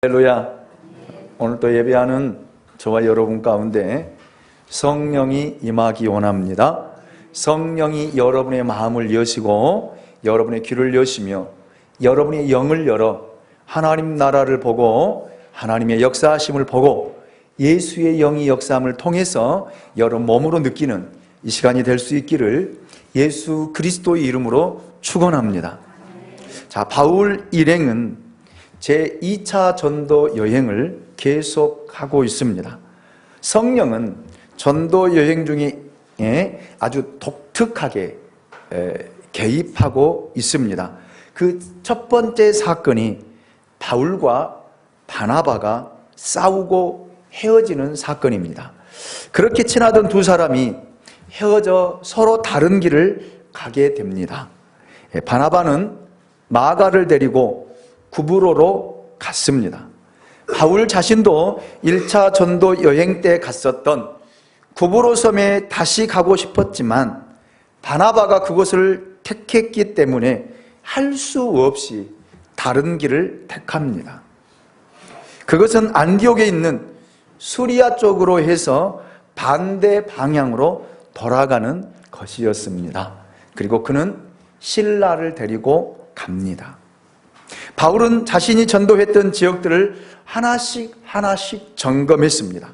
할렐루야. 오늘 또 예배하는 저와 여러분 가운데 성령이 임하기 원합니다. 성령이 여러분의 마음을 여시고 여러분의 귀를 여시며 여러분의 영을 열어 하나님 나라를 보고 하나님의 역사하심을 보고 예수의 영이 역사함을 통해서 여러분 몸으로 느끼는 이 시간이 될 수 있기를 예수 그리스도의 이름으로 축원합니다. 자, 바울 일행은 제2차 전도 여행을 계속하고 있습니다. 성령은 전도 여행 중에 아주 독특하게 개입하고 있습니다. 그 첫 번째 사건이 바울과 바나바가 싸우고 헤어지는 사건입니다. 그렇게 친하던 두 사람이 헤어져 서로 다른 길을 가게 됩니다. 바나바는 마가를 데리고 구브로로 갔습니다. 바울 자신도 1차 전도 여행 때 갔었던 구브로 섬에 다시 가고 싶었지만 바나바가 그곳을 택했기 때문에 할 수 없이 다른 길을 택합니다. 그것은 안디옥에 있는 수리아 쪽으로 해서 반대 방향으로 돌아가는 것이었습니다. 그리고 그는 실라를 데리고 갑니다. 바울은 자신이 전도했던 지역들을 하나씩 점검했습니다.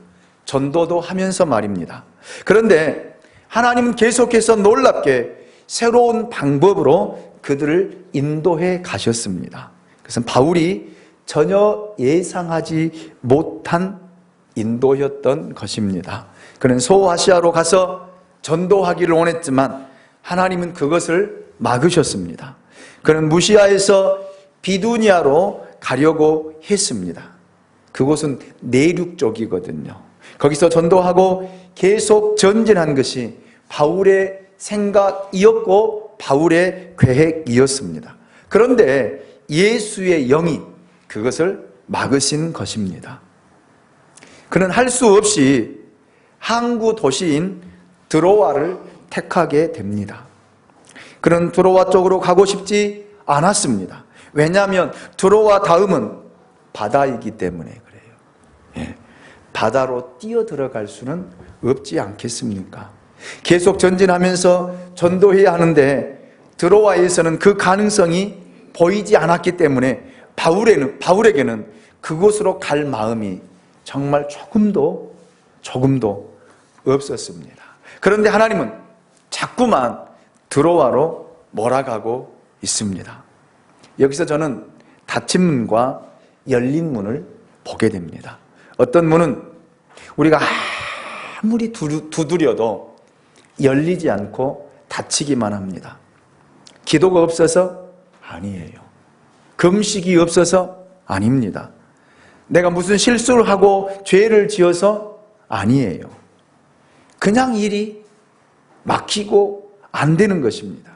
전도도 하면서 말입니다. 그런데 하나님은 계속해서 놀랍게 새로운 방법으로 그들을 인도해 가셨습니다. 그것은 바울이 전혀 예상하지 못한 인도였던 것입니다. 그는 소아시아로 가서 전도하기를 원했지만 하나님은 그것을 막으셨습니다. 그는 무시아에서 비두니아로 가려고 했습니다. 그곳은 내륙 쪽이거든요. 거기서 전도하고 계속 전진한 것이 바울의 생각이었고 바울의 계획이었습니다. 그런데 예수의 영이 그것을 막으신 것입니다. 그는 할 수 없이 항구 도시인 드로아를 택하게 됩니다. 그는 드로아 쪽으로 가고 싶지 않았습니다. 왜냐하면 드로아 다음은 바다이기 때문에 그래요. 바다로 뛰어 들어갈 수는 없지 않겠습니까? 계속 전진하면서 전도해야 하는데 드로아에서는 그 가능성이 보이지 않았기 때문에 바울에게는 그곳으로 갈 마음이 정말 조금도 없었습니다. 그런데 하나님은 자꾸만 드로아로 몰아가고 있습니다. 여기서 저는 닫힌 문과 열린 문을 보게 됩니다. 어떤 문은 우리가 아무리 두드려도 열리지 않고 닫히기만 합니다. 기도가 없어서? 아니에요. 금식이 없어서? 아닙니다. 내가 무슨 실수를 하고 죄를 지어서? 아니에요. 그냥 일이 막히고 안 되는 것입니다.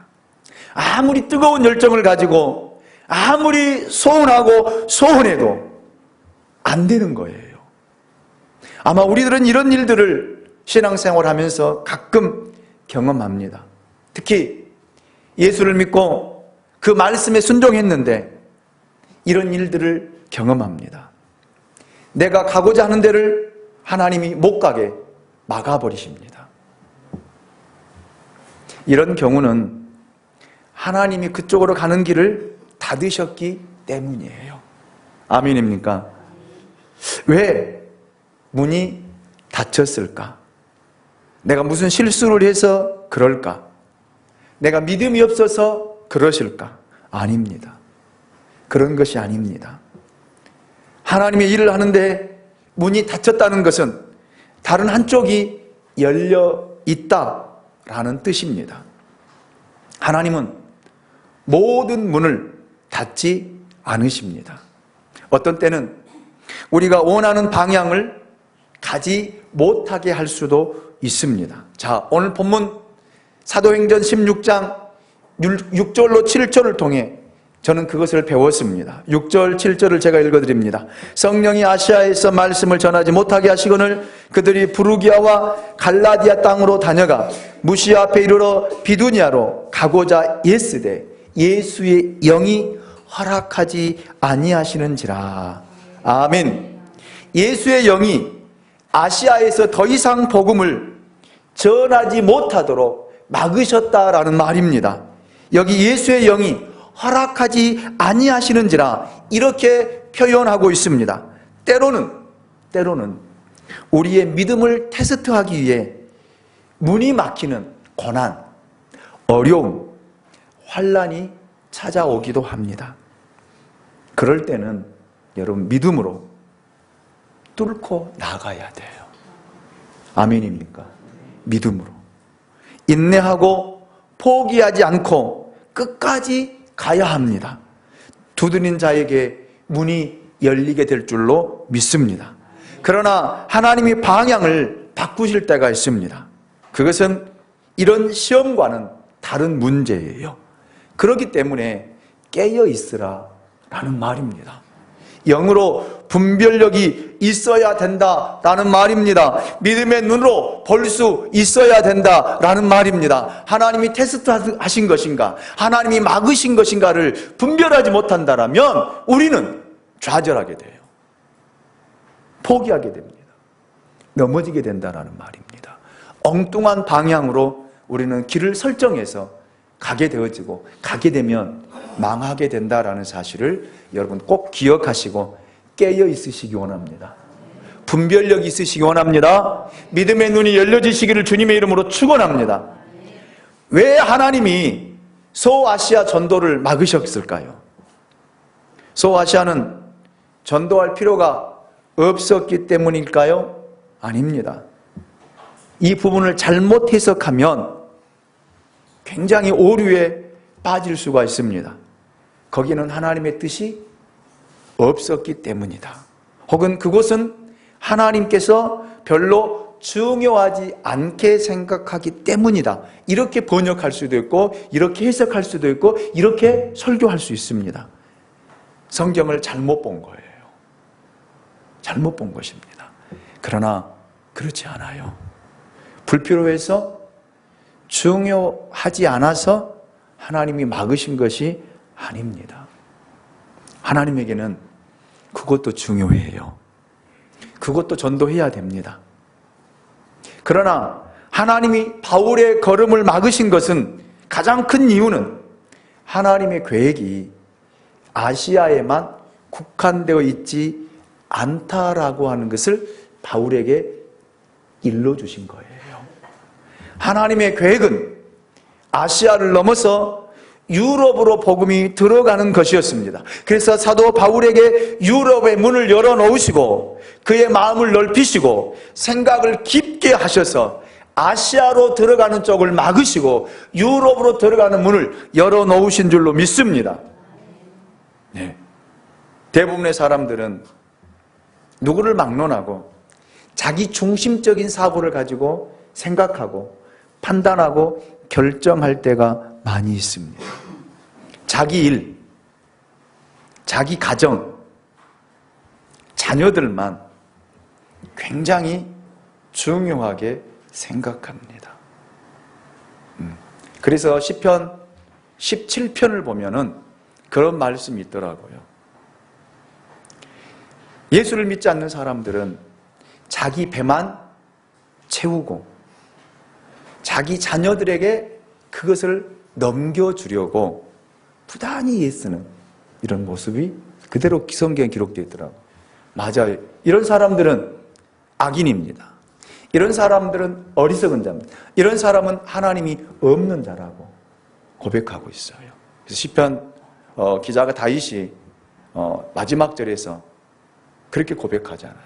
아무리 뜨거운 열정을 가지고 아무리 소원해도 안 되는 거예요. 아마 우리들은 이런 일들을 신앙생활하면서 가끔 경험합니다. 특히 예수를 믿고 그 말씀에 순종했는데 이런 일들을 경험합니다. 내가 가고자 하는 데를 하나님이 못 가게 막아버리십니다. 이런 경우는 하나님이 그쪽으로 가는 길을 닫으셨기 때문이에요. 아멘입니까? 왜 문이 닫혔을까? 내가 무슨 실수를 해서 그럴까? 내가 믿음이 없어서 그러실까? 아닙니다. 그런 것이 아닙니다. 하나님의 일을 하는데 문이 닫혔다는 것은 다른 한쪽이 열려 있다라는 뜻입니다. 하나님은 모든 문을 닫지 않으십니다. 어떤 때는 우리가 원하는 방향을 가지 못하게 할 수도 있습니다. 자, 오늘 본문 사도행전 16장 6절로 7절을 통해 저는 그것을 배웠습니다. 6절, 7절을 제가 읽어드립니다. 성령이 아시아에서 말씀을 전하지 못하게 하시거늘 그들이 부르기아와 갈라디아 땅으로 다녀가 무시아 앞에 이르러 비두니아로 가고자 했으되 예수의 영이 허락하지 아니하시는지라. 아멘. 예수의 영이 아시아에서 더 이상 복음을 전하지 못하도록 막으셨다라는 말입니다. 여기 예수의 영이 허락하지 아니하시는지라 이렇게 표현하고 있습니다. 때로는 우리의 믿음을 테스트하기 위해 문이 막히는 고난, 어려움, 환난이 찾아오기도 합니다. 그럴 때는 여러분 믿음으로 뚫고 나가야 돼요. 아멘입니까? 믿음으로 인내하고 포기하지 않고 끝까지 가야 합니다. 두드린 자에게 문이 열리게 될 줄로 믿습니다. 그러나 하나님이 방향을 바꾸실 때가 있습니다. 그것은 이런 시험과는 다른 문제예요. 그렇기 때문에 깨어 있으라 라는 말입니다. 영으로 분별력이 있어야 된다라는 말입니다. 믿음의 눈으로 볼 수 있어야 된다라는 말입니다. 하나님이 테스트하신 것인가, 하나님이 막으신 것인가를 분별하지 못한다면 우리는 좌절하게 돼요. 포기하게 됩니다. 넘어지게 된다라는 말입니다. 엉뚱한 방향으로 우리는 길을 설정해서 가게 되어지고 가게 되면 망하게 된다라는 사실을 여러분 꼭 기억하시고 깨어 있으시기 원합니다. 분별력이 있으시기 원합니다. 믿음의 눈이 열려지시기를 주님의 이름으로 축원합니다. 왜 하나님이 소아시아 전도를 막으셨을까요? 소아시아는 전도할 필요가 없었기 때문일까요? 아닙니다. 이 부분을 잘못 해석하면 굉장히 오류에 빠질 수가 있습니다. 거기는 하나님의 뜻이 없었기 때문이다. 혹은 그곳은 하나님께서 별로 중요하지 않게 생각하기 때문이다. 이렇게 번역할 수도 있고 이렇게 해석할 수도 있고 이렇게 설교할 수 있습니다. 성경을 잘못 본 거예요. 잘못 본 것입니다. 그러나 그렇지 않아요. 불필요해서 중요하지 않아서 하나님이 막으신 것이 아닙니다. 하나님에게는 그것도 중요해요. 그것도 전도해야 됩니다. 그러나 하나님이 바울의 걸음을 막으신 것은 가장 큰 이유는 하나님의 계획이 아시아에만 국한되어 있지 않다라고 하는 것을 바울에게 일러주신 거예요. 하나님의 계획은 아시아를 넘어서 유럽으로 복음이 들어가는 것이었습니다. 그래서 사도 바울에게 유럽의 문을 열어놓으시고 그의 마음을 넓히시고 생각을 깊게 하셔서 아시아로 들어가는 쪽을 막으시고 유럽으로 들어가는 문을 열어놓으신 줄로 믿습니다. 네. 대부분의 사람들은 누구를 막론하고 자기 중심적인 사고를 가지고 생각하고 판단하고 결정할 때가 많이 있습니다. 자기 일, 자기 가정, 자녀들만 굉장히 중요하게 생각합니다. 그래서 시편 17편을 보면은 그런 말씀이 있더라고요. 예수를 믿지 않는 사람들은 자기 배만 채우고 자기 자녀들에게 그것을 넘겨주려고 부단히 애쓰는 이런 모습이 그대로 성경에 기록되어 있더라고요. 맞아요. 이런 사람들은 악인입니다. 이런 사람들은 어리석은 자입니다. 이런 사람은 하나님이 없는 자라고 고백하고 있어요. 그래서 시편 기자가 다윗이 마지막 절에서 그렇게 고백하잖아요.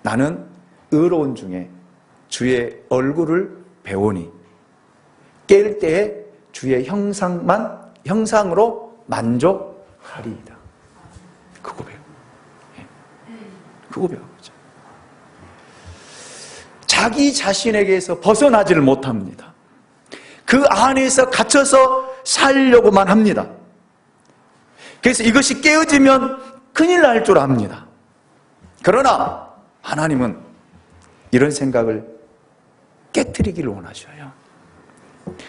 나는 의로운 중에 주의 얼굴을 배우니 깰 때에 주의 형상으로 만족하리이다. 그 고백. 그 고백하죠. 자기 자신에게서 벗어나지를 못합니다. 그 안에서 갇혀서 살려고만 합니다. 그래서 이것이 깨어지면 큰일 날 줄 압니다. 그러나 하나님은 이런 생각을 깨트리기를 원하셔요.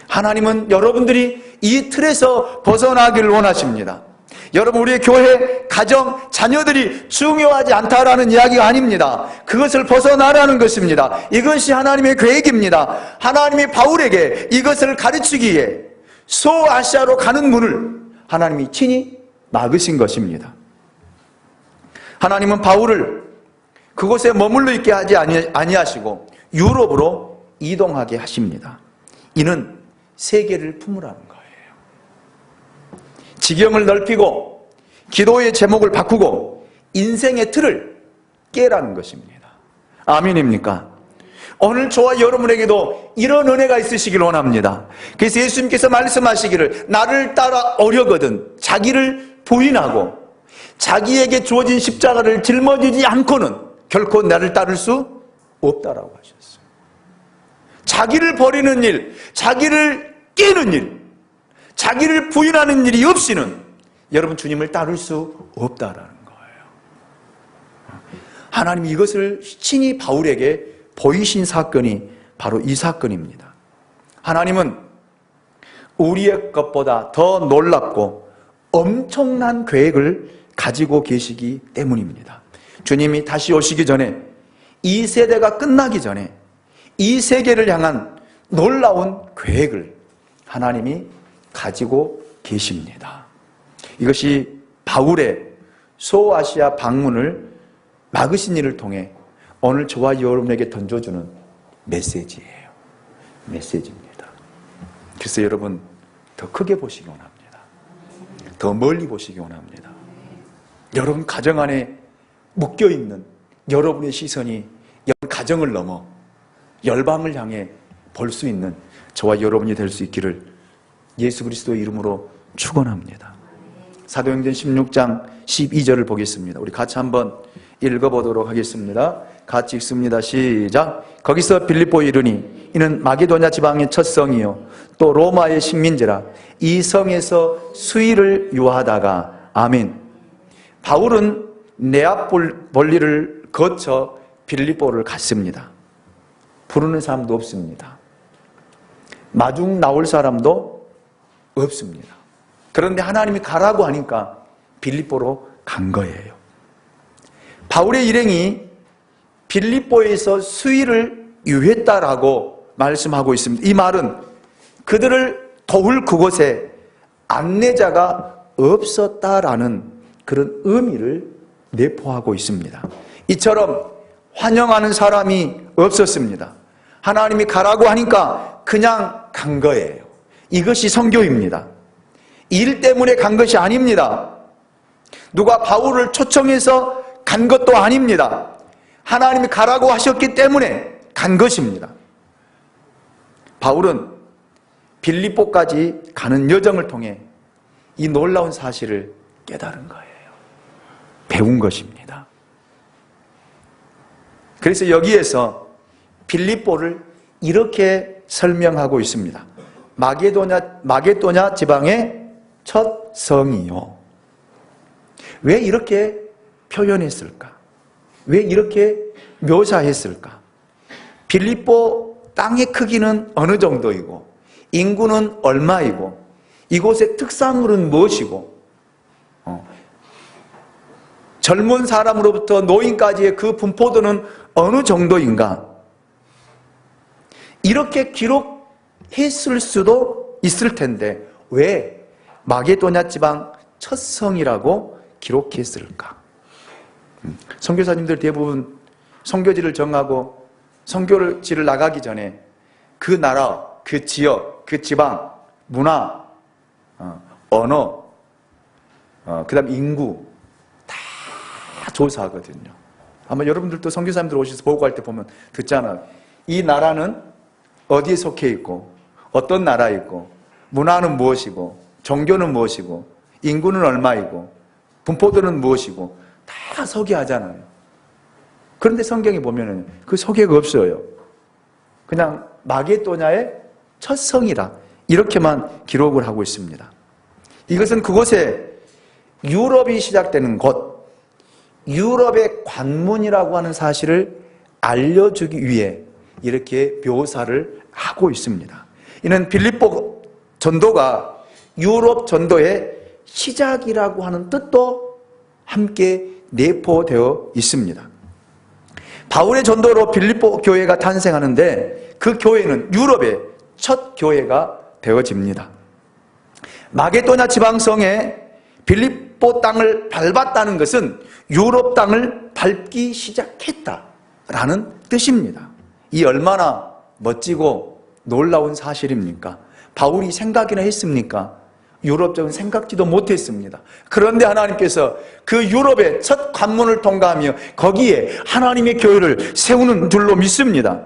하나님은 여러분들이 이 틀에서 벗어나기를 원하십니다. 여러분, 우리의 교회, 가정, 자녀들이 중요하지 않다라는 이야기가 아닙니다. 그것을 벗어나라는 것입니다. 이것이 하나님의 계획입니다. 하나님이 바울에게 이것을 가르치기에 소아시아로 가는 문을 하나님이 친히 막으신 것입니다. 하나님은 바울을 그곳에 머물러 있게 하지 아니하시고 유럽으로 이동하게 하십니다. 이는 세계를 품으라는 거예요. 지경을 넓히고 기도의 제목을 바꾸고 인생의 틀을 깨라는 것입니다. 아멘입니까? 오늘 저와 여러분에게도 이런 은혜가 있으시길 원합니다. 그래서 예수님께서 말씀하시기를 나를 따라 오려거든 자기를 부인하고 자기에게 주어진 십자가를 짊어지지 않고는 결코 나를 따를 수 없다라고 하셨어요. 자기를 버리는 일, 자기를 깨는 일, 자기를 부인하는 일이 없이는 여러분 주님을 따를 수 없다라는 거예요. 하나님이 이것을 친히 바울에게 보이신 사건이 바로 이 사건입니다. 하나님은 우리의 것보다 더 놀랍고 엄청난 계획을 가지고 계시기 때문입니다. 주님이 다시 오시기 전에, 이 세대가 끝나기 전에 이 세계를 향한 놀라운 계획을 하나님이 가지고 계십니다. 이것이 바울의 소아시아 방문을 막으신 일을 통해 오늘 저와 여러분에게 던져주는 메시지예요. 메시지입니다. 그래서 여러분 더 크게 보시기 원합니다. 더 멀리 보시기 원합니다. 여러분 가정 안에 묶여있는 여러분의 시선이 여러분 가정을 넘어 열방을 향해 볼 수 있는 저와 여러분이 될 수 있기를 예수 그리스도의 이름으로 축원합니다. 사도행전 16장 12절을 보겠습니다. 우리 같이 한번 읽어보도록 하겠습니다. 같이 읽습니다. 시작. 거기서 빌립보에 이르니 이는 마게도냐 지방의 첫 성이요 또 로마의 식민지라 이 성에서 수의를 유하다가 아멘. 바울은 네아폴리를 거쳐 빌립보를 갔습니다. 부르는 사람도 없습니다. 마중 나올 사람도 없습니다. 그런데 하나님이 가라고 하니까 빌립보로 간 거예요. 바울의 일행이 빌립보에서 수의를 유했다라고 말씀하고 있습니다. 이 말은 그들을 도울 그곳에 안내자가 없었다라는 그런 의미를 내포하고 있습니다. 이처럼 환영하는 사람이 없었습니다. 하나님이 가라고 하니까 그냥 간 거예요. 이것이 선교입니다. 일 때문에 간 것이 아닙니다. 누가 바울을 초청해서 간 것도 아닙니다. 하나님이 가라고 하셨기 때문에 간 것입니다. 바울은 빌립보까지 가는 여정을 통해 이 놀라운 사실을 깨달은 거예요. 배운 것입니다. 그래서 여기에서 빌립보를 이렇게 설명하고 있습니다. 마게도냐 지방의 첫 성이요. 왜 이렇게 표현했을까? 왜 이렇게 묘사했을까? 빌립보 땅의 크기는 어느 정도이고 인구는 얼마이고 이곳의 특산물은 무엇이고 젊은 사람으로부터 노인까지의 그 분포도는 어느 정도인가? 이렇게 기록했을 수도 있을 텐데 왜 마게도냐 지방 첫 성이라고 기록했을까? 선교사님들 대부분 선교지를 정하고 선교지를 나가기 전에 그 나라, 그 지역, 그 지방, 문화, 언어, 그 다음 인구 다 조사하거든요. 아마 여러분들도 선교사님들 오셔서 보고할 때 보면 듣잖아요. 이 나라는 어디에 속해 있고 어떤 나라에 있고 문화는 무엇이고 종교는 무엇이고 인구는 얼마이고 분포도는 무엇이고 다 소개하잖아요. 그런데 성경에 보면은 그 소개가 없어요. 그냥 마게도냐의 첫 성이다 이렇게만 기록을 하고 있습니다. 이것은 그곳에 유럽이 시작되는 곳, 유럽의 관문이라고 하는 사실을 알려주기 위해 이렇게 묘사를 하고 있습니다. 이는 빌립보 전도가 유럽 전도의 시작이라고 하는 뜻도 함께 내포되어 있습니다. 바울의 전도로 빌립보 교회가 탄생하는데 그 교회는 유럽의 첫 교회가 되어집니다. 마게도냐 지방성에 빌립보 땅을 밟았다는 것은 유럽 땅을 밟기 시작했다라는 뜻입니다. 이 얼마나 멋지고 놀라운 사실입니까? 바울이 생각이나 했습니까? 유럽적은 생각지도 못했습니다. 그런데 하나님께서 그 유럽의 첫 관문을 통과하며 거기에 하나님의 교회를 세우는 줄로 믿습니다.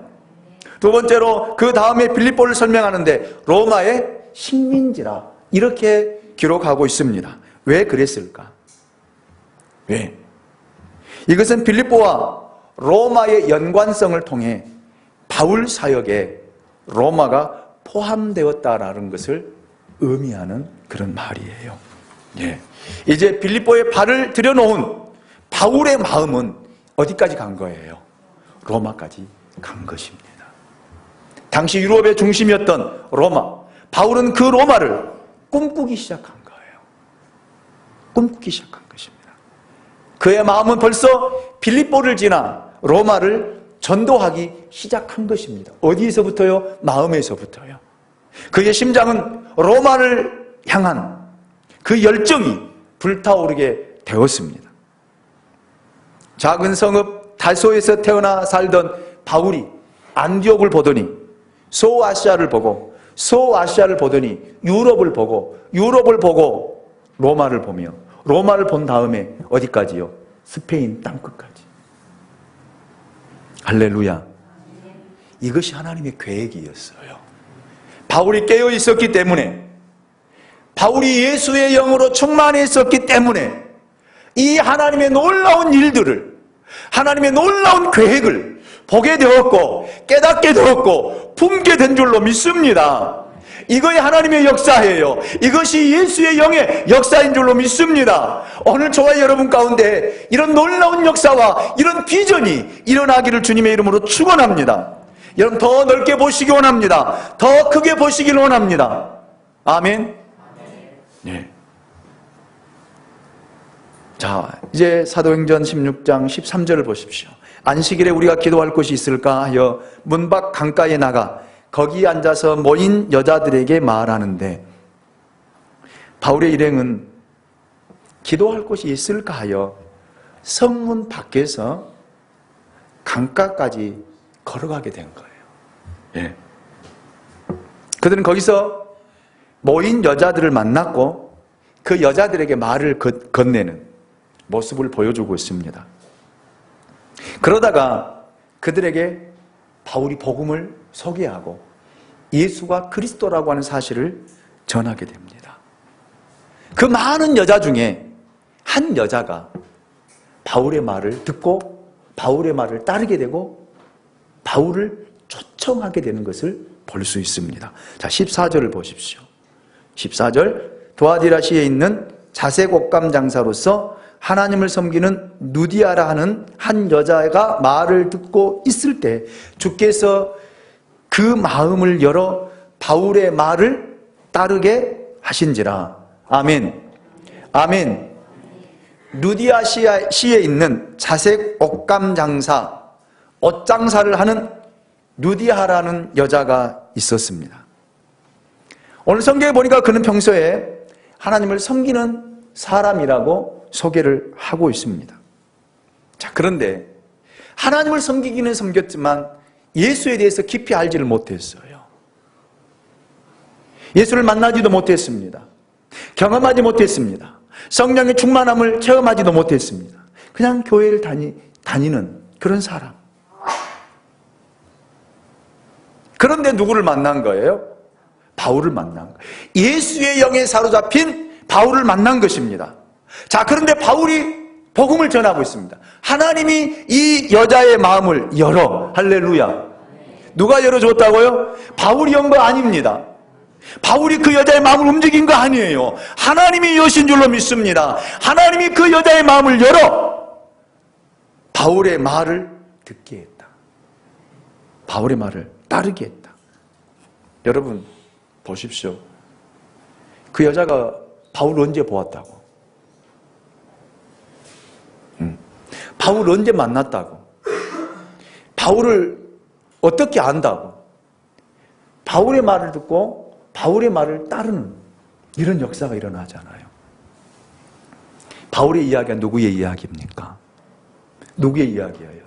두 번째로 그 다음에 빌립보를 설명하는데 로마의 식민지라 이렇게 기록하고 있습니다. 왜 그랬을까? 왜? 이것은 빌립보와 로마의 연관성을 통해 바울 사역에 로마가 포함되었다라는 것을 의미하는 그런 말이에요. 예. 이제 빌립보에 발을 들여놓은 바울의 마음은 어디까지 간 거예요? 로마까지 간 것입니다. 당시 유럽의 중심이었던 로마, 바울은 그 로마를 꿈꾸기 시작한 거예요. 꿈꾸기 시작한 것입니다. 그의 마음은 벌써 빌립보를 지나 로마를 전도하기 시작한 것입니다. 어디에서부터요? 마음에서부터요. 그의 심장은 로마를 향한 그 열정이 불타오르게 되었습니다. 작은 성읍 달소에서 태어나 살던 바울이 안디옥을 보더니 소아시아를 보고 소아시아를 보더니 유럽을 보고 유럽을 보고 로마를 보며 로마를 본 다음에 어디까지요? 스페인 땅끝까지. 할렐루야. 이것이 하나님의 계획이었어요. 바울이 깨어 있었기 때문에, 바울이 예수의 영으로 충만해 있었기 때문에 이 하나님의 놀라운 일들을, 하나님의 놀라운 계획을 보게 되었고 깨닫게 되었고 품게 된 줄로 믿습니다. 이것이 하나님의 역사예요. 이것이 예수의 영의 역사인 줄로 믿습니다. 오늘 저와 여러분 가운데 이런 놀라운 역사와 이런 비전이 일어나기를 주님의 이름으로 축원합니다. 여러분 더 넓게 보시기 원합니다. 더 크게 보시길 원합니다. 아멘. 네. 자, 이제 사도행전 16장 13절을 보십시오. 안식일에 우리가 기도할 곳이 있을까 하여 문 밖 강가에 나가 거기 앉아서 모인 여자들에게 말하는데, 바울의 일행은 기도할 곳이 있을까 하여 성문 밖에서 강가까지 걸어가게 된 거예요. 예. 그들은 거기서 모인 여자들을 만났고 그 여자들에게 말을 건네는 모습을 보여주고 있습니다. 그러다가 그들에게 바울이 복음을 소개하고 예수가 그리스도라고 하는 사실을 전하게 됩니다. 그 많은 여자 중에 한 여자가 바울의 말을 듣고 바울의 말을 따르게 되고 바울을 초청하게 되는 것을 볼 수 있습니다. 자, 14절을 보십시오. 14절, 도아디라시에 있는 자색 옷감 장사로서 하나님을 섬기는 누디아라 하는 한 여자가 말을 듣고 있을 때 주께서 그 마음을 열어 바울의 말을 따르게 하신지라. 아멘. 아멘. 누디아시에 있는 자색 옷감 장사, 옷장사를 하는 누디아라는 여자가 있었습니다. 오늘 성경에 보니까 그는 평소에 하나님을 섬기는 사람이라고 소개를 하고 있습니다. 자, 그런데 하나님을 섬기기는 섬겼지만 예수에 대해서 깊이 알지를 못했어요. 예수를 만나지도 못했습니다. 경험하지 못했습니다. 성령의 충만함을 체험하지도 못했습니다. 그냥 교회를 다니는 그런 사람. 그런데 누구를 만난 거예요? 바울을 만난 거예요. 예수의 영에 사로잡힌 바울을 만난 것입니다. 자, 그런데 바울이 복음을 전하고 있습니다. 하나님이 이 여자의 마음을 열어. 할렐루야. 누가 열어줬다고요? 바울이 연 거 아닙니다. 바울이 그 여자의 마음을 움직인 거 아니에요. 하나님이 여신 줄로 믿습니다. 하나님이 그 여자의 마음을 열어 바울의 말을 듣게 했다. 바울의 말을 따르게 했다. 여러분 보십시오. 그 여자가 바울 언제 보았다고? 바울 언제 만났다고? 바울을 어떻게 안다고? 바울의 말을 듣고 바울의 말을 따르는 이런 역사가 일어나잖아요. 바울의 이야기가 누구의 이야기입니까? 누구의 이야기예요?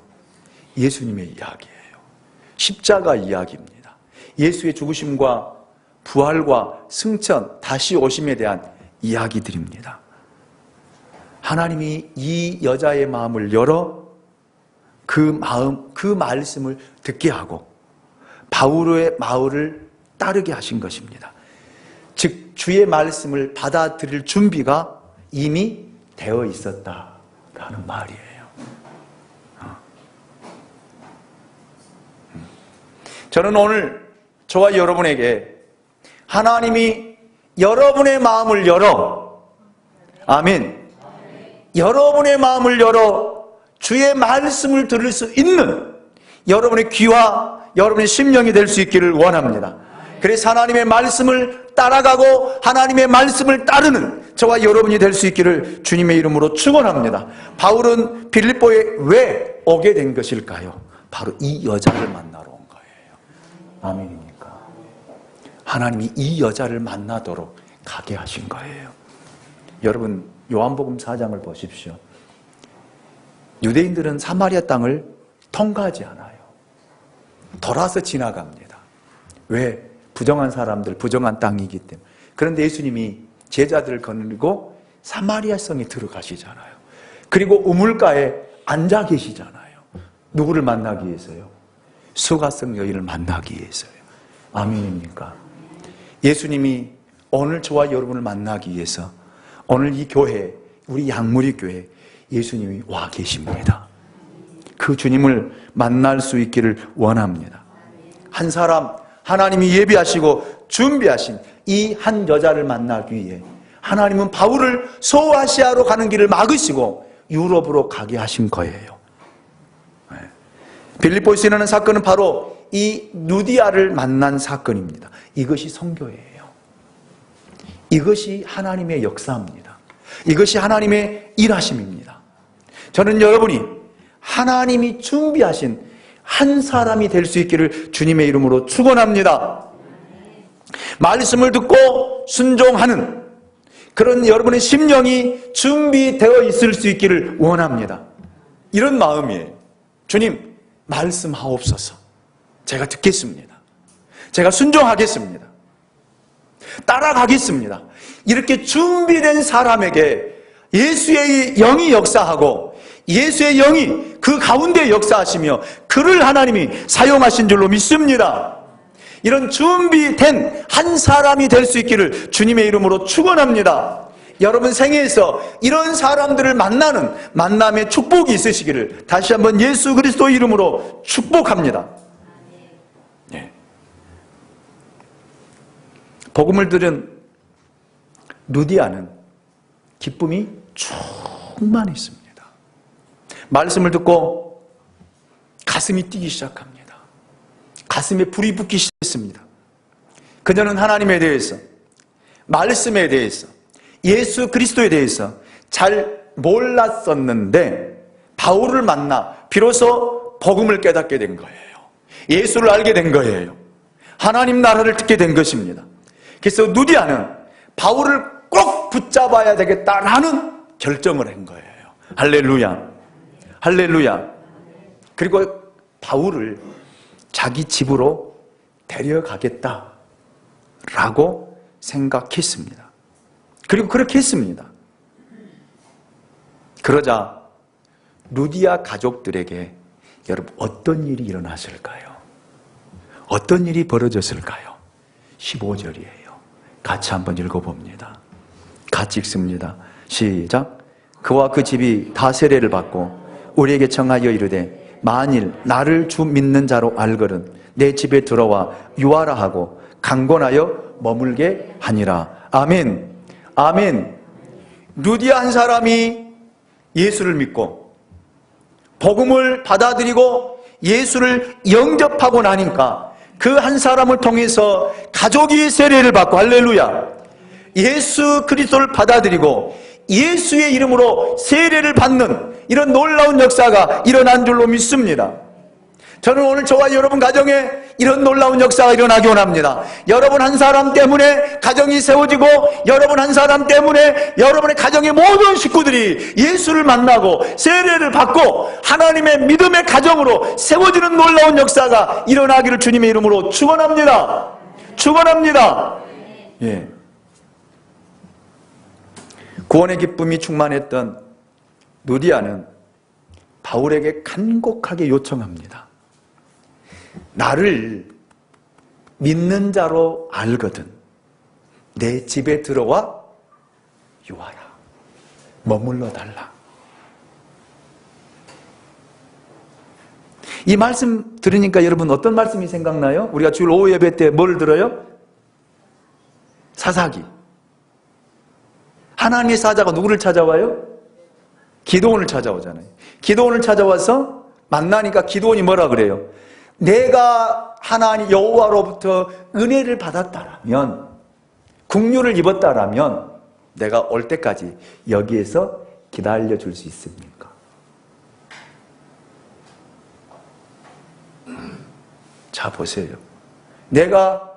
예수님의 이야기예요. 십자가 이야기입니다. 예수의 죽으심과 부활과 승천, 다시 오심에 대한 이야기들입니다. 하나님이 이 여자의 마음을 열어 그 말씀을 듣게 하고 바울의 마음을 따르게 하신 것입니다. 즉 주의 말씀을 받아들일 준비가 이미 되어 있었다라는 말이에요. 저는 오늘 저와 여러분에게 하나님이 여러분의 마음을 열어, 아멘, 여러분의 마음을 열어 주의 말씀을 들을 수 있는 여러분의 귀와 여러분의 심령이 될 수 있기를 원합니다. 그래서 하나님의 말씀을 따라가고 하나님의 말씀을 따르는 저와 여러분이 될 수 있기를 주님의 이름으로 축원합니다. 바울은 빌립보에 왜 오게 된 것일까요? 바로 이 여자를 만나러 온 거예요. 아멘입니까? 하나님이 이 여자를 만나도록 가게 하신 거예요. 여러분 요한복음 4장을 보십시오. 유대인들은 사마리아 땅을 통과하지 않아요. 돌아서 지나갑니다. 왜? 부정한 사람들, 부정한 땅이기 때문에. 그런데 예수님이 제자들을 거느리고 사마리아 성에 들어가시잖아요. 그리고 우물가에 앉아 계시잖아요. 누구를 만나기 위해서요? 수가성 여인을 만나기 위해서요. 아멘입니까? 예수님이 오늘 저와 여러분을 만나기 위해서 오늘 이 교회, 우리 양무리 교회 예수님이 와 계십니다. 그 주님을 만날 수 있기를 원합니다. 한 사람, 하나님이 예비하시고 준비하신 이 한 여자를 만나기 위해 하나님은 바울을 소아시아로 가는 길을 막으시고 유럽으로 가게 하신 거예요. 빌립보에서 일어난 사건은 바로 이 누디아를 만난 사건입니다. 이것이 선교예요. 이것이 하나님의 역사입니다. 이것이 하나님의 일하심입니다. 저는 여러분이 하나님이 준비하신 한 사람이 될 수 있기를 주님의 이름으로 축원합니다. 말씀을 듣고 순종하는 그런 여러분의 심령이 준비되어 있을 수 있기를 원합니다. 이런 마음이에요. 주님, 말씀하옵소서. 제가 듣겠습니다. 제가 순종하겠습니다. 따라가겠습니다. 이렇게 준비된 사람에게 예수의 영이 역사하고 예수의 영이 그 가운데 역사하시며 그를 하나님이 사용하신 줄로 믿습니다. 이런 준비된 한 사람이 될 수 있기를 주님의 이름으로 축원합니다. 여러분 생애에서 이런 사람들을 만나는 만남의 축복이 있으시기를 다시 한번 예수 그리스도 이름으로 축복합니다. 네. 복음을 들은 루디아는 기쁨이 충만했습니다. 말씀을 듣고 가슴이 뛰기 시작합니다. 가슴에 불이 붙기 시작했습니다. 그녀는 하나님에 대해서, 말씀에 대해서, 예수 그리스도에 대해서 잘 몰랐었는데 바울을 만나 비로소 복음을 깨닫게 된 거예요. 예수를 알게 된 거예요. 하나님 나라를 듣게 된 것입니다. 그래서 누디아는 바울을 꼭 붙잡아야 되겠다라는 결정을 한 거예요. 할렐루야. 할렐루야. 그리고 바울을 자기 집으로 데려가겠다라고 생각했습니다. 그리고 그렇게 했습니다. 그러자 루디아 가족들에게 여러분 어떤 일이 일어났을까요? 어떤 일이 벌어졌을까요? 15절이에요. 같이 한번 읽어봅니다. 같이 읽습니다. 시작. 그와 그 집이 다 세례를 받고 우리에게 청하여 이르되 만일 나를 주 믿는 자로 알거든 내 집에 들어와 유하라 하고 강권하여 머물게 하니라. 아멘. 아멘. 루디아 한 사람이 예수를 믿고 복음을 받아들이고 예수를 영접하고 나니까 그 한 사람을 통해서 가족이 세례를 받고 할렐루야. 예수 그리스도를 받아들이고 예수의 이름으로 세례를 받는 이런 놀라운 역사가 일어난 줄로 믿습니다. 저는 오늘 저와 여러분 가정에 이런 놀라운 역사가 일어나기 원합니다. 여러분 한 사람 때문에 가정이 세워지고 여러분 한 사람 때문에 여러분의 가정의 모든 식구들이 예수를 만나고 세례를 받고 하나님의 믿음의 가정으로 세워지는 놀라운 역사가 일어나기를 주님의 이름으로 축원합니다. 축원합니다. 예. 구원의 기쁨이 충만했던 누디아는 바울에게 간곡하게 요청합니다. 나를 믿는 자로 알거든 내 집에 들어와 유하라. 머물러 달라. 이 말씀 들으니까 여러분 어떤 말씀이 생각나요? 우리가 주일 오후 예배 때 뭘 들어요? 사사기. 하나님의 사자가 누구를 찾아와요? 기드온을 찾아오잖아요. 기드온을 찾아와서 만나니까 기드온이 뭐라 그래요? 내가 하나님 여호와로부터 은혜를 받았다라면, 국류를 입었다라면 내가 올 때까지 여기에서 기다려줄 수 있습니까? 자 보세요. 내가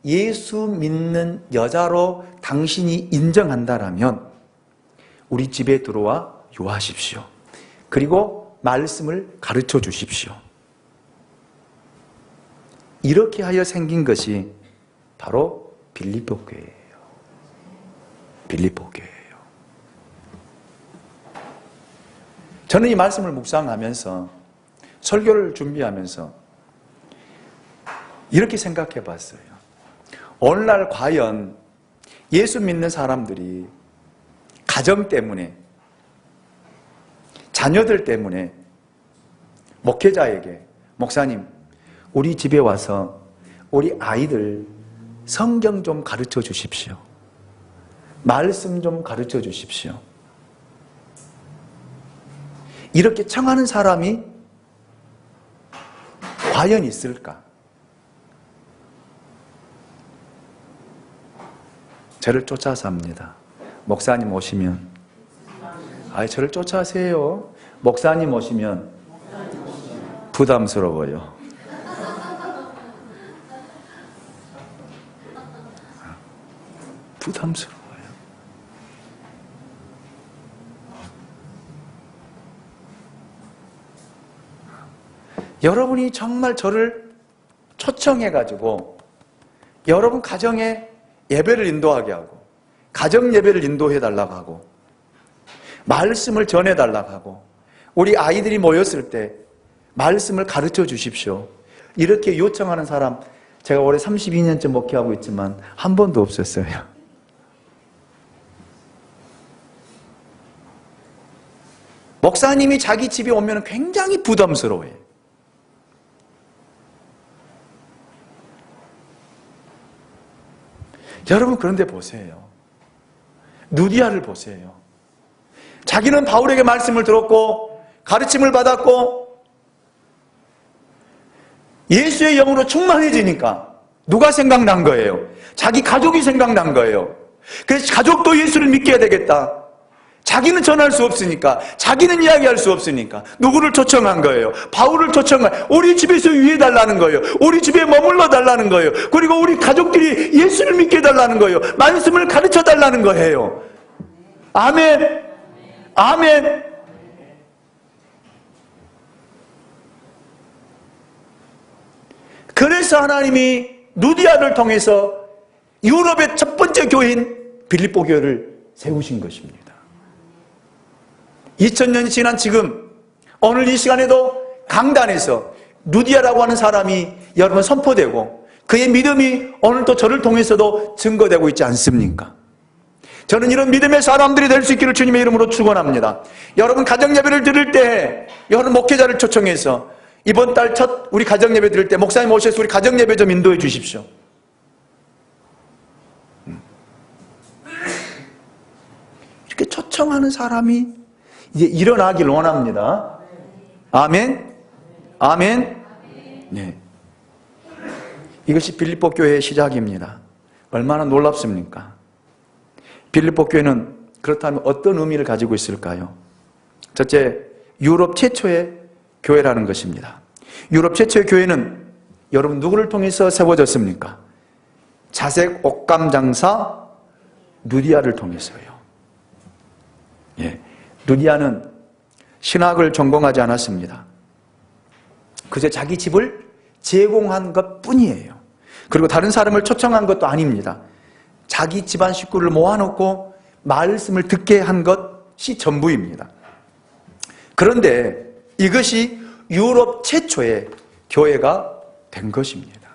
예수 믿는 여자로 당신이 인정한다라면 우리 집에 들어와 유하십시오. 그리고 말씀을 가르쳐 주십시오. 이렇게 하여 생긴 것이 바로 빌립보 교회예요. 빌립보 교회예요. 저는 이 말씀을 묵상하면서 설교를 준비하면서 이렇게 생각해 봤어요. 오늘날 과연 예수 믿는 사람들이 가정 때문에, 자녀들 때문에 목회자에게 목사님 우리 집에 와서 우리 아이들 성경 좀 가르쳐 주십시오. 말씀 좀 가르쳐 주십시오. 이렇게 청하는 사람이 과연 있을까? 저를 쫓아서 합니다. 목사님 오시면, 저를 쫓아세요. 목사님 오시면 부담스러워요. 부담스러워요. 여러분이 정말 저를 초청해가지고 여러분 가정에 예배를 인도하게 하고 가정 예배를 인도해 달라고 하고 말씀을 전해 달라고 하고 우리 아이들이 모였을 때 말씀을 가르쳐 주십시오. 이렇게 요청하는 사람 제가 올해 32년째 목회하고 있지만 한 번도 없었어요. 목사님이 자기 집에 오면 굉장히 부담스러워해요. 여러분 그런데 보세요. 누디아를 보세요. 자기는 바울에게 말씀을 들었고 가르침을 받았고 예수의 영으로 충만해지니까 누가 생각난 거예요? 자기 가족이 생각난 거예요. 그래서 가족도 예수를 믿게 되겠다. 자기는 전할 수 없으니까, 자기는 이야기할 수 없으니까 누구를 초청한 거예요? 바울을 초청한, 우리 집에서 위해달라는 거예요. 우리 집에 머물러 달라는 거예요. 그리고 우리 가족들이 예수를 믿게 해달라는 거예요. 말씀을 가르쳐 달라는 거예요. 아멘. 아멘. 그래서 하나님이 누디아를 통해서 유럽의 첫 번째 교회인 빌립보 교회를 세우신 것입니다. 2000년이 지난 지금 오늘 이 시간에도 강단에서 누디아라고 하는 사람이 여러분 선포되고 그의 믿음이 오늘도 저를 통해서도 증거되고 있지 않습니까? 저는 이런 믿음의 사람들이 될 수 있기를 주님의 이름으로 축원합니다. 여러분 가정예배를 드릴 때 여러분 목회자를 초청해서 이번 달 첫 우리 가정예배 드릴 때 목사님 오셔서 우리 가정예배 좀 인도해 주십시오. 이렇게 초청하는 사람이 이제 일어나길 원합니다. 아멘. 아멘. 네. 이것이 빌립보 교회의 시작입니다. 얼마나 놀랍습니까? 빌립보 교회는 그렇다면 어떤 의미를 가지고 있을까요? 첫째, 유럽 최초의 교회라는 것입니다. 유럽 최초의 교회는 여러분 누구를 통해서 세워졌습니까? 자색 옷감 장사 누디아를 통해서요. 예, 누디아는 신학을 전공하지 않았습니다. 그저 자기 집을 제공한 것 뿐이에요. 그리고 다른 사람을 초청한 것도 아닙니다. 자기 집안 식구를 모아놓고 말씀을 듣게 한 것이 전부입니다. 그런데 이것이 유럽 최초의 교회가 된 것입니다.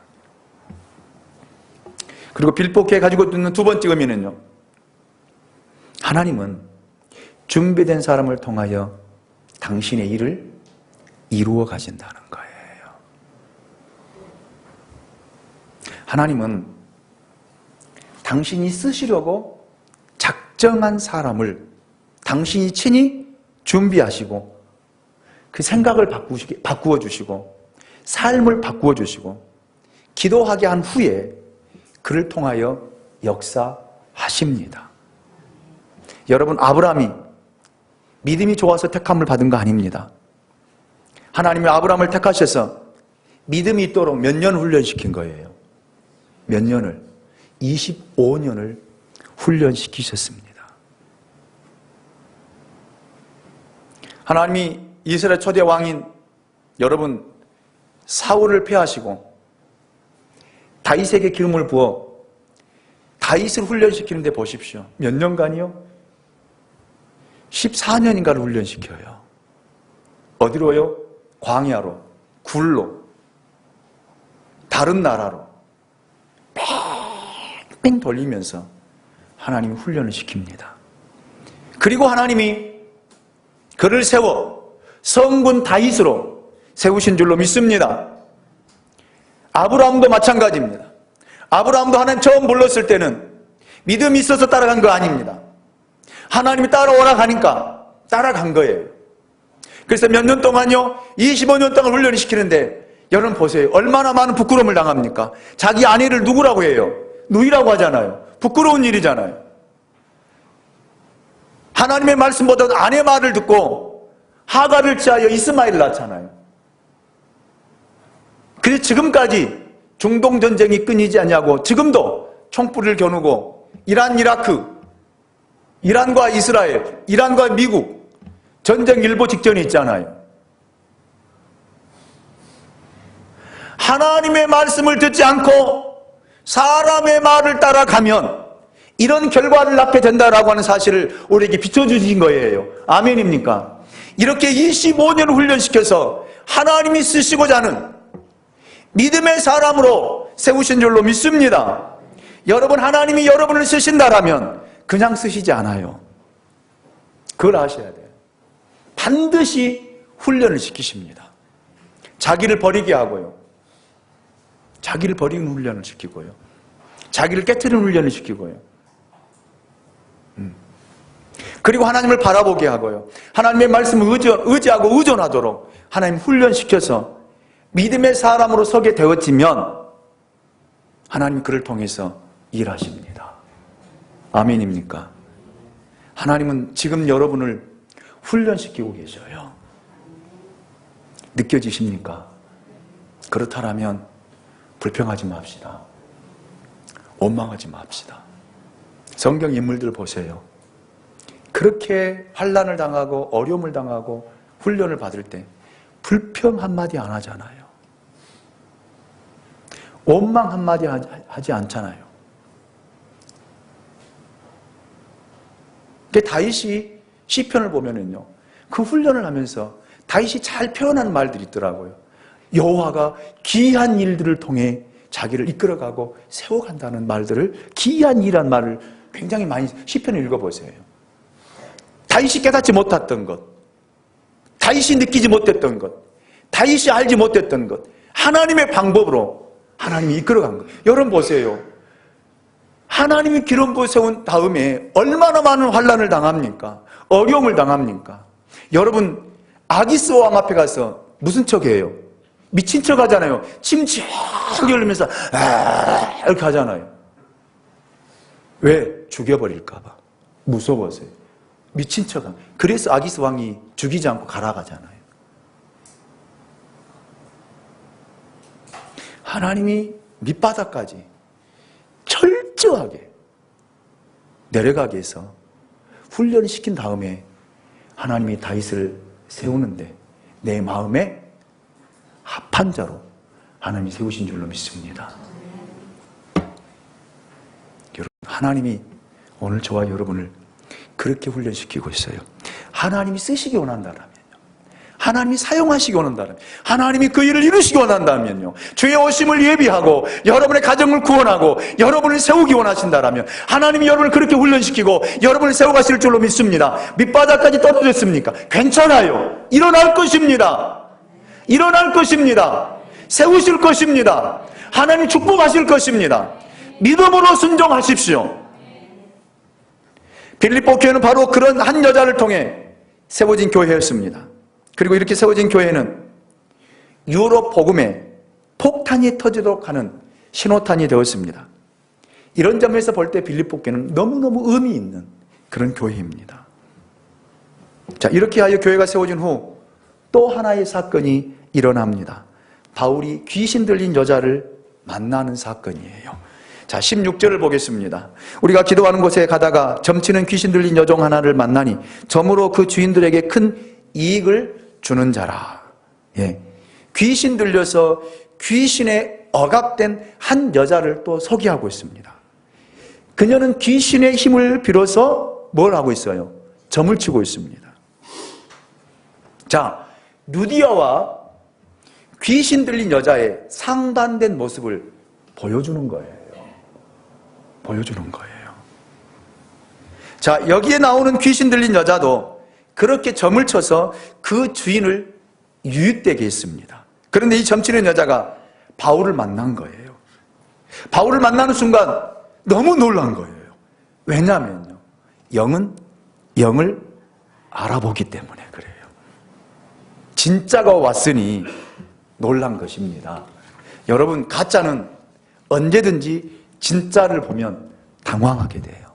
그리고 빌립보 교회 가지고 있는 두 번째 의미는요, 하나님은 준비된 사람을 통하여 당신의 일을 이루어 가신다는 거예요. 하나님은 당신이 쓰시려고 작정한 사람을 당신이 친히 준비하시고 그 생각을 바꾸어 주시고 삶을 바꾸어 주시고 기도하게 한 후에 그를 통하여 역사하십니다. 여러분, 아브라함이 믿음이 좋아서 택함을 받은 거 아닙니다. 하나님이 아브라함을 택하셔서 믿음이 있도록 몇 년 훈련시킨 거예요. 몇 년을? 25년을 훈련시키셨습니다. 하나님이 이스라엘 초대 왕인 여러분 사울을 폐하시고 다윗에게 기름을 부어 다윗을 훈련시키는데 보십시오. 몇 년간이요? 14년인가를 훈련시켜요. 어디로요? 광야로, 굴로, 다른 나라로 뺑뺑 돌리면서 하나님이 훈련을 시킵니다. 그리고 하나님이 그를 세워 성군 다윗으로 세우신 줄로 믿습니다. 아브라함도 마찬가지입니다. 아브라함도 하나님 처음 불렀을 때는 믿음이 있어서 따라간 거 아닙니다. 하나님이 따라오라 하니까 따라간 거예요. 그래서 몇 년 동안요, 25년 동안 훈련을 시키는데 여러분 보세요. 얼마나 많은 부끄러움을 당합니까? 자기 아내를 누구라고 해요? 누이라고 하잖아요. 부끄러운 일이잖아요. 하나님의 말씀보다 아내 말을 듣고 하갈을 취하여 이스마엘을 낳잖아요. 그래서 지금까지 중동전쟁이 끊이지 않냐고 지금도 총불을 겨누고 이란, 이라크, 이란과 이스라엘, 이란과 미국 전쟁 일보 직전에 있잖아요. 하나님의 말씀을 듣지 않고 사람의 말을 따라가면 이런 결과를 낳게 된다라고 하는 사실을 우리에게 비춰주신 거예요. 아멘입니까? 이렇게 25년을 훈련시켜서 하나님이 쓰시고자 하는 믿음의 사람으로 세우신 줄로 믿습니다. 여러분, 하나님이 여러분을 쓰신다라면 그냥 쓰시지 않아요. 그걸 아셔야 돼요. 반드시 훈련을 시키십니다. 자기를 버리게 하고요. 자기를 버리는 훈련을 시키고요. 자기를 깨트리는 훈련을 시키고요. 그리고 하나님을 바라보게 하고요. 하나님의 말씀을 의지하고 의존하도록 하나님 훈련시켜서 믿음의 사람으로 서게 되어지면 하나님 그를 통해서 일하십니다. 아멘입니까? 하나님은 지금 여러분을 훈련시키고 계셔요. 느껴지십니까? 그렇다면 불평하지 맙시다. 원망하지 맙시다. 성경 인물들 보세요. 그렇게 환난을 당하고 어려움을 당하고 훈련을 받을 때 불평 한마디 안 하잖아요. 원망 한마디 하지 않잖아요. 근데 다윗이 시편을 보면은요, 그 훈련을 하면서 다윗이 잘 표현하는 말들이 있더라고요. 여호와가 기이한 일들을 통해 자기를 이끌어가고 세워간다는 말들을, 기이한 일이란 말을 굉장히 많이 시편을 읽어보세요. 다윗이 깨닫지 못했던 것, 다윗이 느끼지 못했던 것, 다윗이 알지 못했던 것, 하나님의 방법으로 하나님이 이끌어간 것. 여러분 보세요. 하나님이 기름 부어 세운 다음에 얼마나 많은 환난을 당합니까? 어려움을 당합니까? 여러분, 아기스 왕 앞에 가서 무슨 척해요? 미친 척 하잖아요. 침 쫙 흘리면서 이렇게 하잖아요. 왜? 죽여버릴까 봐. 무서워서요. 미친 척한. 그래서 아기스 왕이 죽이지 않고 가라가잖아요. 하나님이 밑바닥까지 철저하게 내려가게 해서 훈련시킨 다음에 하나님이 다윗을 세우는데 내 마음에 합한 자로 하나님이 세우신 줄로 믿습니다. 여러분, 하나님이 오늘 저와 여러분을 그렇게 훈련시키고 있어요. 하나님이 쓰시기 원한다면요, 하나님이 사용하시기 원한다면, 하나님이 그 일을 이루시기 원한다면요, 주의 오심을 예비하고 여러분의 가정을 구원하고 여러분을 세우기 원하신다면 하나님이 여러분을 그렇게 훈련시키고 여러분을 세워가실 줄로 믿습니다. 밑바닥까지 떨어졌습니까? 괜찮아요. 일어날 것입니다. 일어날 것입니다. 세우실 것입니다. 하나님 축복하실 것입니다. 믿음으로 순종하십시오. 빌립보 교회는 바로 그런 한 여자를 통해 세워진 교회였습니다. 그리고 이렇게 세워진 교회는 유럽 복음에 폭탄이 터지도록 하는 신호탄이 되었습니다. 이런 점에서 볼 때 빌립보 교회는 너무너무 의미 있는 그런 교회입니다. 자, 이렇게 하여 교회가 세워진 후 또 하나의 사건이 일어납니다. 바울이 귀신 들린 여자를 만나는 사건이에요. 자, 16절을 보겠습니다. 우리가 기도하는 곳에 가다가 점치는 귀신 들린 여종 하나를 만나니 점으로 그 주인들에게 큰 이익을 주는 자라. 예. 귀신 들려서 귀신에 억압된 한 여자를 또 소개하고 있습니다. 그녀는 귀신의 힘을 빌어서 뭘 하고 있어요? 점을 치고 있습니다. 자, 루디아와 귀신 들린 여자의 상반된 모습을 보여주는 거예요. 보여주는 거예요. 자, 여기에 나오는 귀신 들린 여자도 그렇게 점을 쳐서 그 주인을 유익되게 했습니다. 그런데 이 점치는 여자가 바울을 만난 거예요. 바울을 만나는 순간 너무 놀란 거예요. 왜냐하면요, 영은 영을 알아보기 때문에 그래요. 진짜가 왔으니 놀란 것입니다. 여러분, 가짜는 언제든지 진짜를 보면 당황하게 돼요.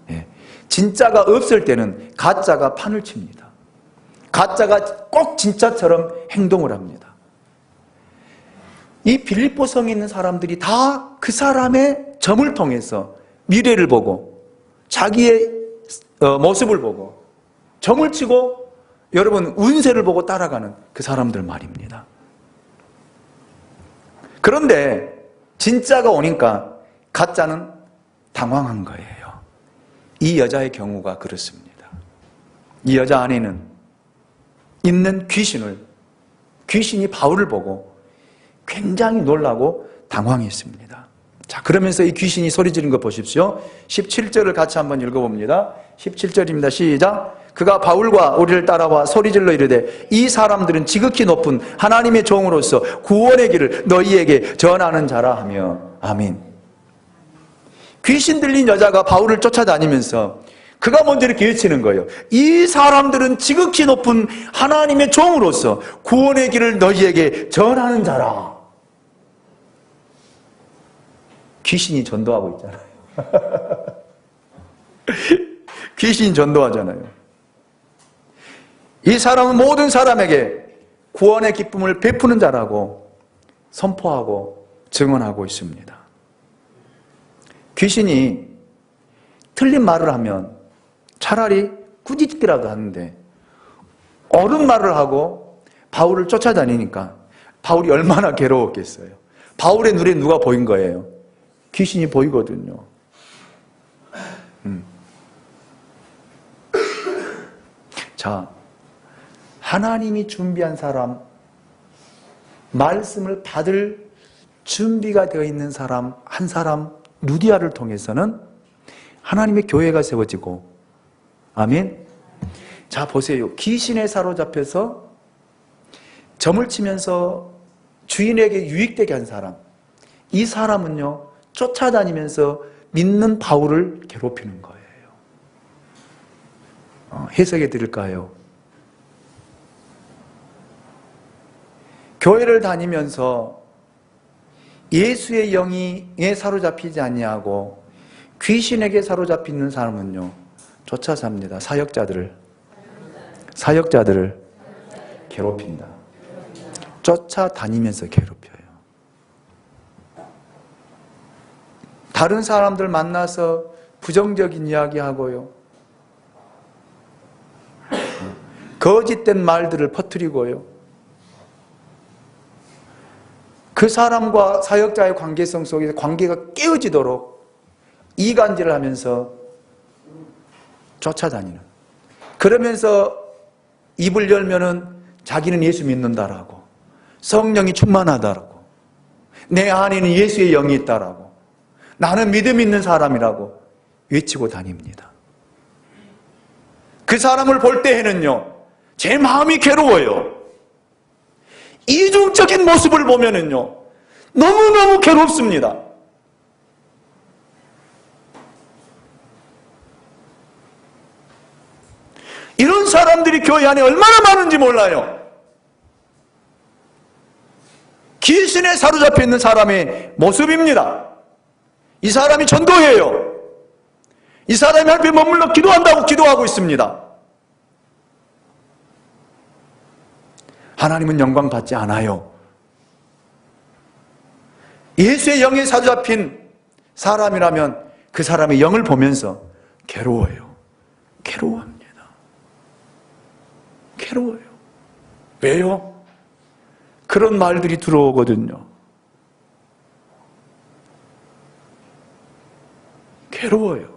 예. 진짜가 없을 때는 가짜가 판을 칩니다. 가짜가 꼭 진짜처럼 행동을 합니다. 이 빌립보 성에 있는 사람들이 다 그 사람의 점을 통해서 미래를 보고 자기의 모습을 보고 점을 치고 여러분 운세를 보고 따라가는 그 사람들 말입니다. 그런데 진짜가 오니까 가짜는 당황한 거예요. 이 여자의 경우가 그렇습니다. 이 여자 안에는 있는 귀신이 바울을 보고 굉장히 놀라고 당황했습니다. 자, 그러면서 이 귀신이 소리 지른 거 보십시오. 17절을 같이 한번 읽어봅니다. 17절입니다. 시작. 그가 바울과 우리를 따라와 소리질러 이르되 이 사람들은 지극히 높은 하나님의 종으로서 구원의 길을 너희에게 전하는 자라 하며. 아멘. 귀신 들린 여자가 바울을 쫓아다니면서 그가 먼저 이렇게 외치는 거예요. 이 사람들은 지극히 높은 하나님의 종으로서 구원의 길을 너희에게 전하는 자라. 귀신이 전도하고 있잖아요. 귀신이 전도하잖아요. 이 사람은 모든 사람에게 구원의 기쁨을 베푸는 자라고 선포하고 증언하고 있습니다. 귀신이 틀린 말을 하면 차라리 꾸짖기라도 하는데 옳은 말을 하고 바울을 쫓아다니니까 바울이 얼마나 괴로웠겠어요. 바울의 눈에 누가 보인 거예요? 귀신이 보이거든요. 자, 하나님이 준비한 사람, 말씀을 받을 준비가 되어 있는 사람, 한 사람 루디아를 통해서는 하나님의 교회가 세워지고, 아멘. 자, 보세요. 귀신에 사로잡혀서 점을 치면서 주인에게 유익되게 한 사람, 이 사람은요 쫓아다니면서 믿는 바울을 괴롭히는 거예요. 해석해 드릴까요? 교회를 다니면서 예수의 영에 사로잡히지 아니하고 귀신에게 사로잡히는 사람은요 쫓아 삽니다. 사역자들을 괴롭힌다. 쫓아다니면서 괴롭혀요. 다른 사람들 만나서 부정적인 이야기하고요, 거짓된 말들을 퍼뜨리고요, 그 사람과 사역자의 관계성 속에서 관계가 깨어지도록 이간질을 하면서 쫓아다니는, 그러면서 입을 열면은 자기는 예수 믿는다라고, 성령이 충만하다라고, 내 안에는 예수의 영이 있다라고, 나는 믿음 있는 사람이라고 외치고 다닙니다. 그 사람을 볼 때에는요, 제 마음이 괴로워요. 이중적인 모습을 보면은요, 너무너무 괴롭습니다. 이런 사람들이 교회 안에 얼마나 많은지 몰라요. 귀신에 사로잡혀 있는 사람의 모습입니다. 이 사람이 전도해요. 이 사람이 앞에 머물러 기도한다고 기도하고 있습니다. 하나님은 영광 받지 않아요. 예수의 영에 사로잡힌 사람이라면 그 사람의 영을 보면서 괴로워요. 괴로워합니다. 괴로워요. 왜요? 그런 말들이 들어오거든요. 괴로워요.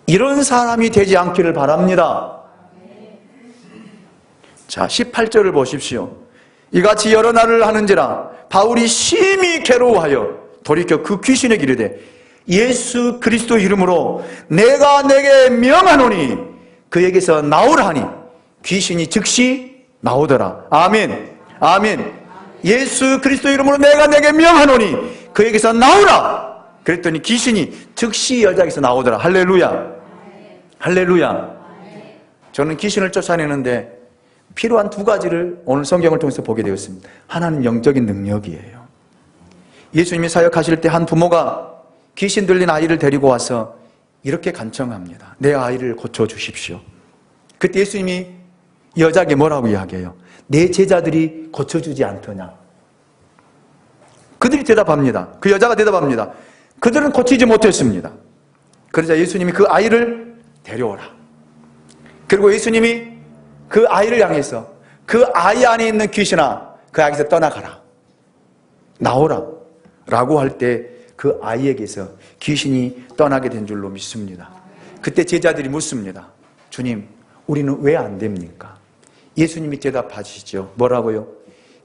이런 사람이 되지 않기를 바랍니다. 자, 18절을 보십시오. 이같이 여러 날을 하는지라 바울이 심히 괴로워하여 돌이켜 그 귀신에게 이르되 예수 그리스도 이름으로 내가 내게 명하노니 그에게서 나오라 하니 귀신이 즉시 나오더라. 아멘. 아멘. 예수 그리스도 이름으로 내가 내게 명하노니 그에게서 나오라. 그랬더니 귀신이 즉시 여자에게서 나오더라. 할렐루야. 할렐루야. 저는 귀신을 쫓아내는데 필요한 두 가지를 오늘 성경을 통해서 보게 되었습니다. 하나는 영적인 능력이에요. 예수님이 사역하실 때 한 부모가 귀신 들린 아이를 데리고 와서 이렇게 간청합니다. 내 아이를 고쳐주십시오. 그때 예수님이 여자에게 뭐라고 이야기해요? 내 제자들이 고쳐주지 않더냐? 그들이 대답합니다. 그 여자가 대답합니다. 그들은 고치지 못했습니다. 그러자 예수님이 그 아이를 데려오라. 그리고 예수님이 그 아이를 향해서 그 아이 안에 있는 귀신아, 그 아이에서 떠나가라. 나오라. 라고 할 때 그 아이에게서 귀신이 떠나게 된 줄로 믿습니다. 그때 제자들이 묻습니다. 주님, 우리는 왜 안 됩니까? 예수님이 대답하시죠. 뭐라고요?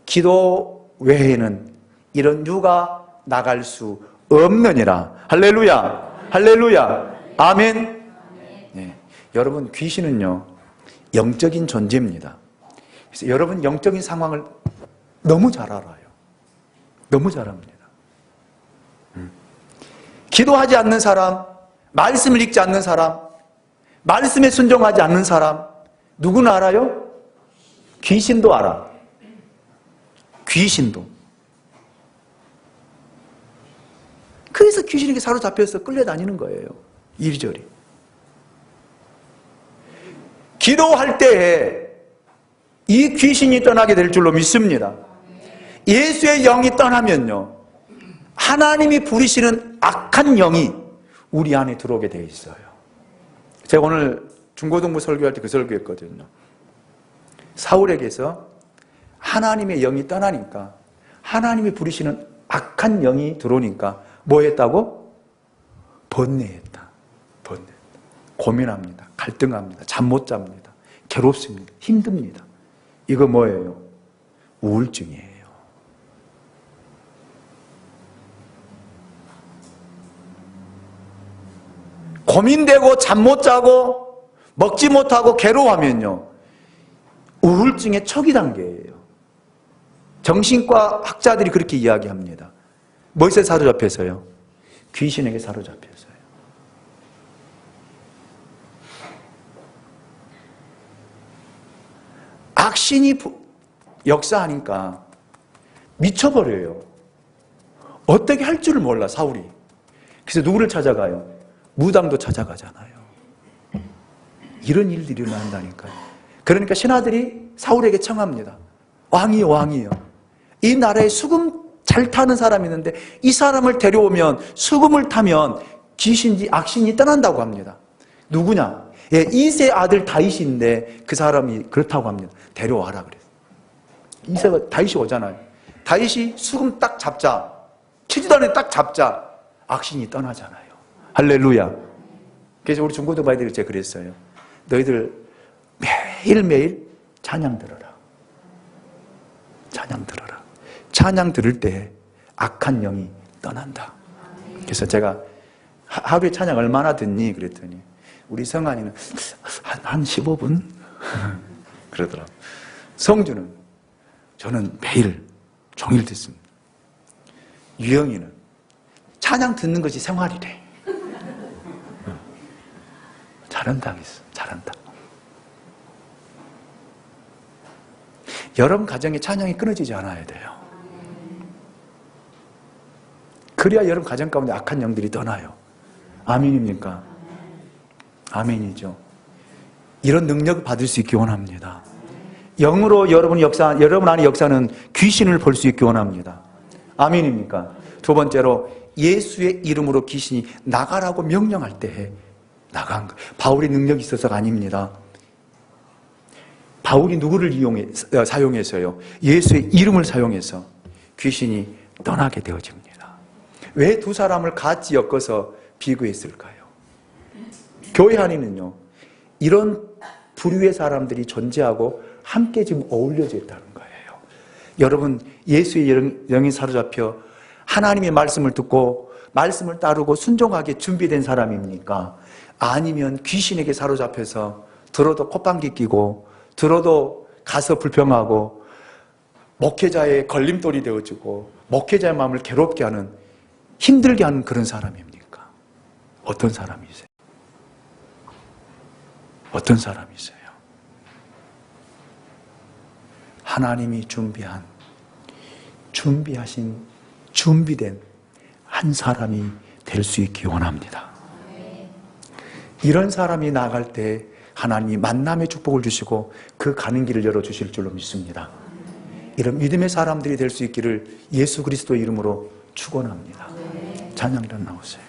기도 외에는 이런 유가 나갈 수 없느니라. 할렐루야. 할렐루야. 아멘. 네. 여러분, 귀신은요, 영적인 존재입니다. 그래서 여러분 영적인 상황을 너무 잘 알아요. 너무 잘 압니다. 기도하지 않는 사람, 말씀을 읽지 않는 사람, 말씀에 순종하지 않는 사람, 누구는 알아요? 귀신도 알아. 귀신도. 그래서 귀신에게 사로잡혀서 끌려다니는 거예요. 이리저리. 기도할 때에 이 귀신이 떠나게 될 줄로 믿습니다. 예수의 영이 떠나면요, 하나님이 부리시는 악한 영이 우리 안에 들어오게 되어 있어요. 제가 오늘 중고등부 설교할 때 그 설교했거든요. 사울에게서 하나님의 영이 떠나니까, 하나님이 부리시는 악한 영이 들어오니까 뭐 했다고? 번뇌했다. 번뇌. 고민합니다. 갈등합니다. 잠 못 잡니다. 괴롭습니다. 힘듭니다. 이거 뭐예요? 우울증이에요. 고민되고 잠 못 자고 먹지 못하고 괴로워하면요, 우울증의 초기 단계예요. 정신과 학자들이 그렇게 이야기합니다. 뭐에 사로잡혀서요? 귀신에게 사로잡혀서요. 악신이 역사하니까 미쳐버려요. 어떻게 할 줄을 몰라, 사울이. 그래서 누구를 찾아가요? 무당도 찾아가잖아요. 이런 일들이 일어난다니까요. 그러니까 신하들이 사울에게 청합니다. 왕이요, 왕이요. 이 나라에 수금 잘 타는 사람이 있는데 이 사람을 데려오면, 수금을 타면 귀신이, 악신이 떠난다고 합니다. 누구냐? 예, 이세 아들 다윗인데 그 사람이 그렇다고 합니다. 데려와라 그랬어요. 이세가, 다윗이 오잖아요. 다윗이 수금 딱 잡자, 치지도 않에 딱 잡자, 악신이 떠나잖아요. 할렐루야. 그래서 우리 중고등부아이들이 제가 그랬어요. 너희들 매일매일 찬양 들어라. 찬양 들어라. 찬양 들을 때 악한 영이 떠난다. 그래서 제가 하루에 찬양 얼마나 듣니? 그랬더니 우리 성환이는 한 15분? 그러더라고요. 성주는 저는 매일 종일 듣습니다. 유영이는 찬양 듣는 것이 생활이래. 잘한다 했어. 잘한다. 여러분 가정에 찬양이 끊어지지 않아야 돼요. 그래야 여러분 가정 가운데 악한 영들이 떠나요. 아멘입니까? 아멘이죠. 이런 능력을 받을 수 있기 원합니다. 영으로 여러분 안의 역사는 귀신을 볼 수 있기 원합니다. 아멘입니까? 두 번째로 예수의 이름으로 귀신이 나가라고 명령할 때 나간 거. 바울의 능력이 있어서가 아닙니다. 바울이 누구를 사용해서요? 예수의 이름을 사용해서 귀신이 떠나게 되어집니다. 왜 두 사람을 같이 엮어서 비교했을까요? 교회 안에는요, 이런 부류의 사람들이 존재하고 함께 지금 어울려져 있다는 거예요. 여러분, 예수의 영이 사로잡혀 하나님의 말씀을 듣고 말씀을 따르고 순종하게 준비된 사람입니까? 아니면 귀신에게 사로잡혀서 들어도 콧방귀 끼고 들어도 가서 불평하고 목회자의 걸림돌이 되어주고 목회자의 마음을 괴롭게 하는, 힘들게 하는 그런 사람입니까? 어떤 사람이세요? 어떤 사람이세요? 하나님이 준비된 한 사람이 될 수 있기 원합니다. 이런 사람이 나갈 때 하나님이 만남의 축복을 주시고 그 가는 길을 열어주실 줄로 믿습니다. 이런 믿음의 사람들이 될 수 있기를 예수 그리스도의 이름으로 축원합니다. 찬양단 나오세요.